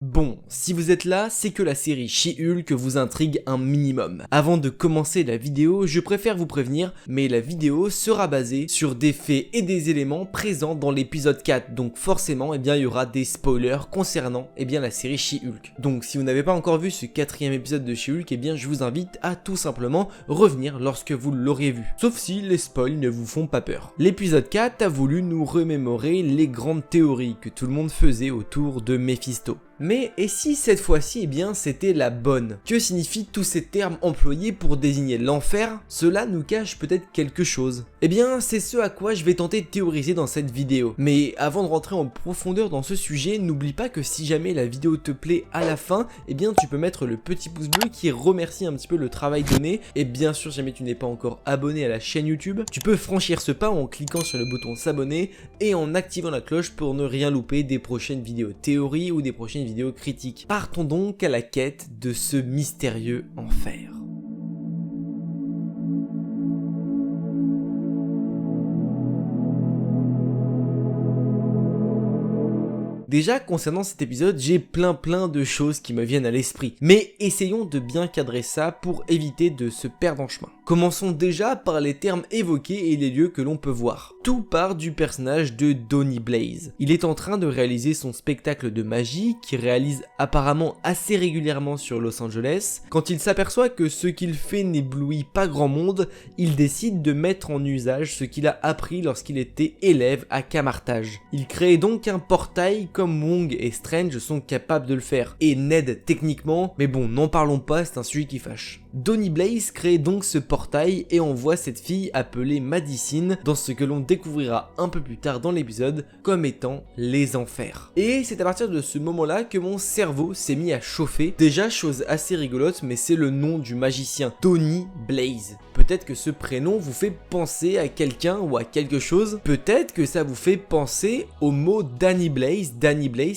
Bon, si vous êtes là, c'est que la série She-Hulk vous intrigue un minimum. Avant de commencer la vidéo, je préfère vous prévenir, mais la vidéo sera basée sur des faits et des éléments présents dans l'épisode 4, donc forcément, il y aura des spoilers concernant la série She-Hulk. Donc si vous n'avez pas encore vu ce quatrième épisode de She-Hulk, je vous invite à tout simplement revenir lorsque vous l'aurez vu. Sauf si les spoils ne vous font pas peur. L'épisode 4 a voulu nous remémorer les grandes théories que tout le monde faisait autour de Mephisto. Mais et si cette fois-ci, c'était la bonne? Que signifient tous ces termes employés pour désigner l'enfer? Cela nous cache peut-être quelque chose. C'est ce à quoi je vais tenter de théoriser dans cette vidéo. Mais avant de rentrer en profondeur dans ce sujet, n'oublie pas que si jamais la vidéo te plaît à la fin, tu peux mettre le petit pouce bleu qui remercie un petit peu le travail donné. Et bien sûr, si jamais tu n'es pas encore abonné à la chaîne YouTube, tu peux franchir ce pas en cliquant sur le bouton s'abonner et en activant la cloche pour ne rien louper des prochaines vidéos théories ou des prochaines vidéos critiques. Partons donc à la quête de ce mystérieux enfer. Déjà, concernant cet épisode, j'ai plein de choses qui me viennent à l'esprit. Mais essayons de bien cadrer ça pour éviter de se perdre en chemin. Commençons déjà par les termes évoqués et les lieux que l'on peut voir. Tout part du personnage de Donny Blaze. Il est en train de réaliser son spectacle de magie, qu'il réalise apparemment assez régulièrement sur Los Angeles. Quand il s'aperçoit que ce qu'il fait n'éblouit pas grand monde, il décide de mettre en usage ce qu'il a appris lorsqu'il était élève à Camartage. Il crée donc un portail comme Wong et Strange sont capables de le faire, et Ned techniquement, mais bon, n'en parlons pas, c'est un sujet qui fâche. Donny Blaze crée donc ce portail et envoie cette fille appelée Madicine dans ce que l'on découvrira un peu plus tard dans l'épisode comme étant les enfers. Et c'est à partir de ce moment-là que mon cerveau s'est mis à chauffer. Déjà, chose assez rigolote, mais c'est le nom du magicien, Donny Blaze. Peut-être que ce prénom vous fait penser à quelqu'un ou à quelque chose. Peut-être que ça vous fait penser au mot Danny Blaze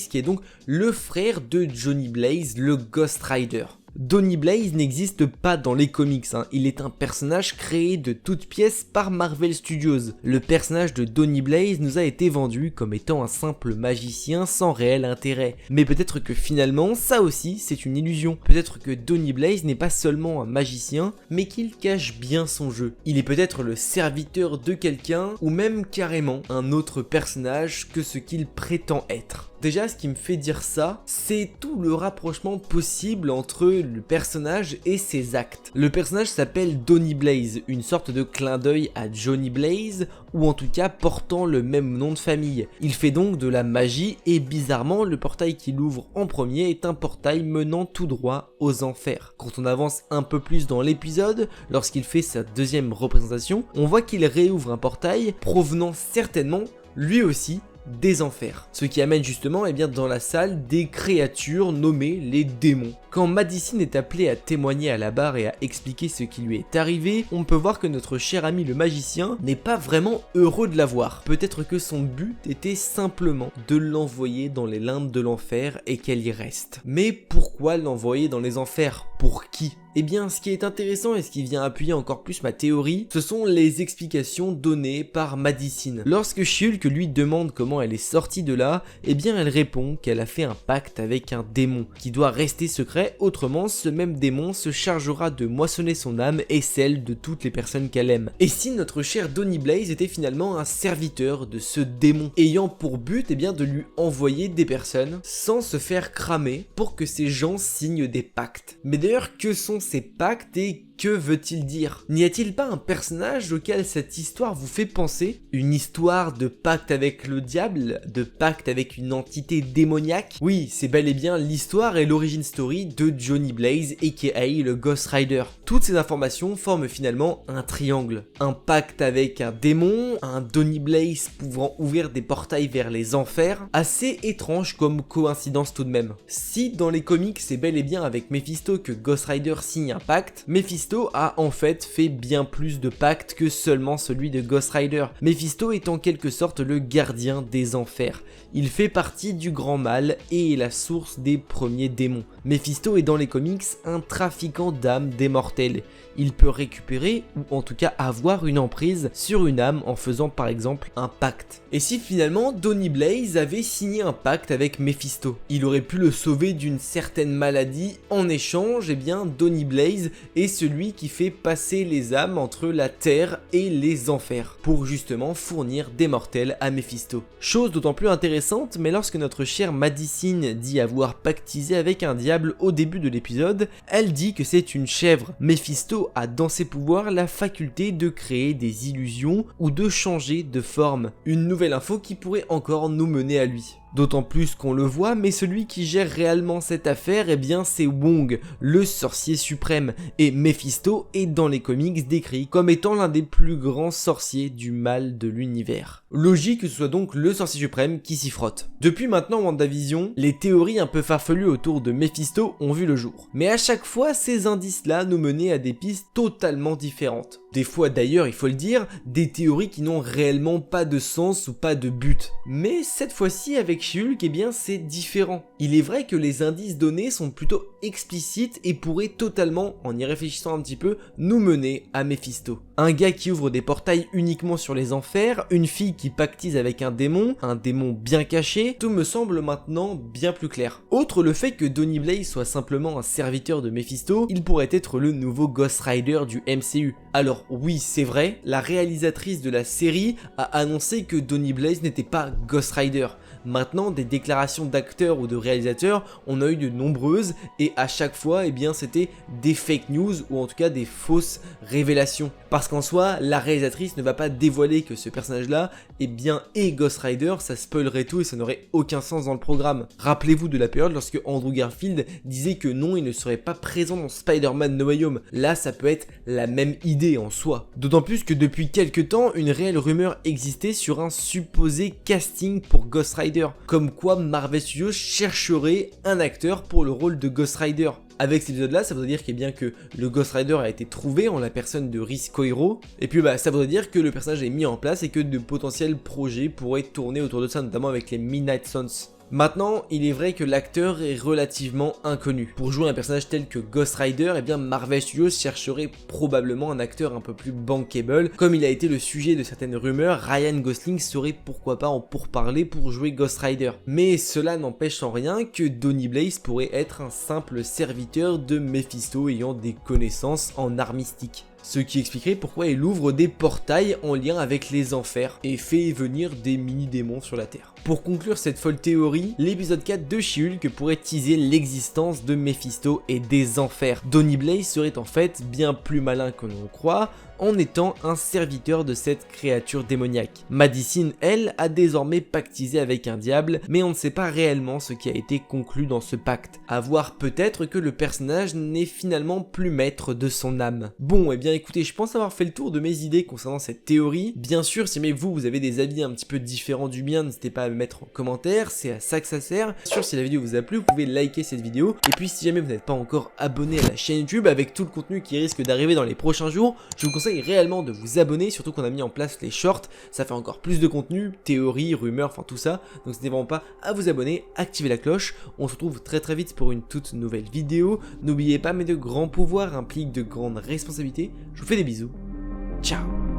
qui est donc le frère de Johnny Blaze, le Ghost Rider. Donny Blaze n'existe pas dans les comics, il est un personnage créé de toutes pièces par Marvel Studios. Le personnage de Donny Blaze nous a été vendu comme étant un simple magicien sans réel intérêt. Mais peut-être que finalement, ça aussi, c'est une illusion. Peut-être que Donny Blaze n'est pas seulement un magicien, mais qu'il cache bien son jeu. Il est peut-être le serviteur de quelqu'un, ou même carrément un autre personnage que ce qu'il prétend être. Déjà, ce qui me fait dire ça, c'est tout le rapprochement possible entre le personnage et ses actes. Le personnage s'appelle Donny Blaze, une sorte de clin d'œil à Johnny Blaze, ou en tout cas portant le même nom de famille. Il fait donc de la magie et bizarrement, le portail qu'il ouvre en premier est un portail menant tout droit aux enfers. Quand on avance un peu plus dans l'épisode, lorsqu'il fait sa deuxième représentation, on voit qu'il réouvre un portail provenant certainement, lui aussi, des enfers. Ce qui amène justement dans la salle des créatures nommées les démons. Quand Madicine est appelée à témoigner à la barre et à expliquer ce qui lui est arrivé, on peut voir que notre cher ami le magicien n'est pas vraiment heureux de la voir. Peut-être que son but était simplement de l'envoyer dans les limbes de l'enfer et qu'elle y reste. Mais pourquoi l'envoyer dans les enfers? Pour qui? Ce qui est intéressant et ce qui vient appuyer encore plus ma théorie, ce sont les explications données par Madicine. Lorsque She-Hulk lui demande comment elle est sortie de là, elle répond qu'elle a fait un pacte avec un démon qui doit rester secret, autrement ce même démon se chargera de moissonner son âme et celle de toutes les personnes qu'elle aime. Et si notre cher Donny Blaze était finalement un serviteur de ce démon, ayant pour but de lui envoyer des personnes sans se faire cramer pour que ces gens signent des pactes. Mais d'ailleurs, que sont ces pactes et que veut-il dire? N'y a-t-il pas un personnage auquel cette histoire vous fait penser? Une histoire de pacte avec le diable? De pacte avec une entité démoniaque? Oui, c'est bel et bien l'histoire et l'origin story de Johnny Blaze aka le Ghost Rider. Toutes ces informations forment finalement un triangle. Un pacte avec un démon, un Donny Blaze pouvant ouvrir des portails vers les enfers. Assez étrange comme coïncidence tout de même. Si dans les comics c'est bel et bien avec Mephisto que Ghost Rider signe un pacte, Mephisto Mephisto a en fait fait bien plus de pactes que seulement celui de Ghost Rider. Mephisto est en quelque sorte le gardien des enfers. Il fait partie du grand mal et est la source des premiers démons. Mephisto est dans les comics un trafiquant d'âmes des mortels. Il peut récupérer ou en tout cas avoir une emprise sur une âme en faisant par exemple un pacte. Et si finalement Donny Blaze avait signé un pacte avec Mephisto, il aurait pu le sauver d'une certaine maladie. En échange, eh bien Donny Blaze est celui qui fait passer les âmes entre la terre et les enfers pour justement fournir des mortels à Mephisto. Chose d'autant plus intéressante, mais lorsque notre chère Madicine dit avoir pactisé avec un diable au début de l'épisode, elle dit que c'est une chèvre. Mephisto a dans ses pouvoirs la faculté de créer des illusions ou de changer de forme. Une nouvelle info qui pourrait encore nous mener à lui. D'autant plus qu'on le voit, mais celui qui gère réellement cette affaire, eh bien c'est Wong, le sorcier suprême, et Mephisto est dans les comics décrit comme étant l'un des plus grands sorciers du mal de l'univers. Logique que ce soit donc le sorcier suprême qui s'y frotte. Depuis maintenant WandaVision, les théories un peu farfelues autour de Mephisto ont vu le jour. Mais à chaque fois, ces indices-là nous menaient à des pistes totalement différentes. Des fois d'ailleurs, il faut le dire, des théories qui n'ont réellement pas de sens ou pas de but. Mais cette fois-ci avec She-Hulk, eh bien c'est différent. Il est vrai que les indices donnés sont plutôt explicites et pourraient totalement, en y réfléchissant un petit peu, nous mener à Mephisto. Un gars qui ouvre des portails uniquement sur les enfers, une fille qui pactise avec un démon bien caché, tout me semble maintenant bien plus clair. Autre le fait que Donny Blaze soit simplement un serviteur de Mephisto, il pourrait être le nouveau Ghost Rider du MCU. Alors oui, c'est vrai, la réalisatrice de la série a annoncé que Donny Blaze n'était pas Ghost Rider. Maintenant, des déclarations d'acteurs ou de réalisateurs, on a eu de nombreuses et à chaque fois, eh bien, c'était des fake news ou en tout cas des fausses révélations. Parce qu'en soi, la réalisatrice ne va pas dévoiler que ce personnage-là, eh bien, est Ghost Rider, ça spoilerait tout et ça n'aurait aucun sens dans le programme. Rappelez-vous de la période lorsque Andrew Garfield disait que non, il ne serait pas présent dans Spider-Man No Way Home. Là, ça peut être la même idée en soi. D'autant plus que depuis quelques temps, une réelle rumeur existait sur un supposé casting pour Ghost Rider. Comme quoi Marvel Studios chercherait un acteur pour le rôle de Ghost Rider. Avec cet épisode là, ça voudrait dire bien que le Ghost Rider a été trouvé en la personne de Rhys Coiro, et puis ça voudrait dire que le personnage est mis en place et que de potentiels projets pourraient tourner autour de ça, notamment avec les Midnight Suns. Maintenant, il est vrai que l'acteur est relativement inconnu. Pour jouer un personnage tel que Ghost Rider, eh bien Marvel Studios chercherait probablement un acteur un peu plus bankable. Comme il a été le sujet de certaines rumeurs, Ryan Gosling serait pourquoi pas en pourparlers pour jouer Ghost Rider. Mais cela n'empêche en rien que Donny Blaze pourrait être un simple serviteur de Mephisto ayant des connaissances en art mystique. Ce qui expliquerait pourquoi il ouvre des portails en lien avec les enfers et fait venir des mini-démons sur la Terre. Pour conclure cette folle théorie, l'épisode 4 de She-Hulk pourrait teaser l'existence de Mephisto et des enfers. Donny Blaze serait en fait bien plus malin que l'on croit, en étant un serviteur de cette créature démoniaque. Madicine, elle, a désormais pactisé avec un diable, mais on ne sait pas réellement ce qui a été conclu dans ce pacte. À voir peut-être que le personnage n'est finalement plus maître de son âme. Bon, et bien écoutez, je pense avoir fait le tour de mes idées concernant cette théorie. Bien sûr, si vous avez des avis un petit peu différents du mien, n'hésitez pas à le mettre en commentaire, c'est à ça que ça sert. Bien sûr, si la vidéo vous a plu, vous pouvez liker cette vidéo. Et puis si jamais vous n'êtes pas encore abonné à la chaîne YouTube, avec tout le contenu qui risque d'arriver dans les prochains jours, je vous conseille réellement de vous abonner, surtout qu'on a mis en place les shorts, ça fait encore plus de contenu, théories, rumeurs, enfin tout ça, donc n'hésitez vraiment pas à vous abonner, activer la cloche, on se retrouve très très vite pour une toute nouvelle vidéo, n'oubliez pas, mais de grands pouvoirs impliquent de grandes responsabilités, je vous fais des bisous, ciao.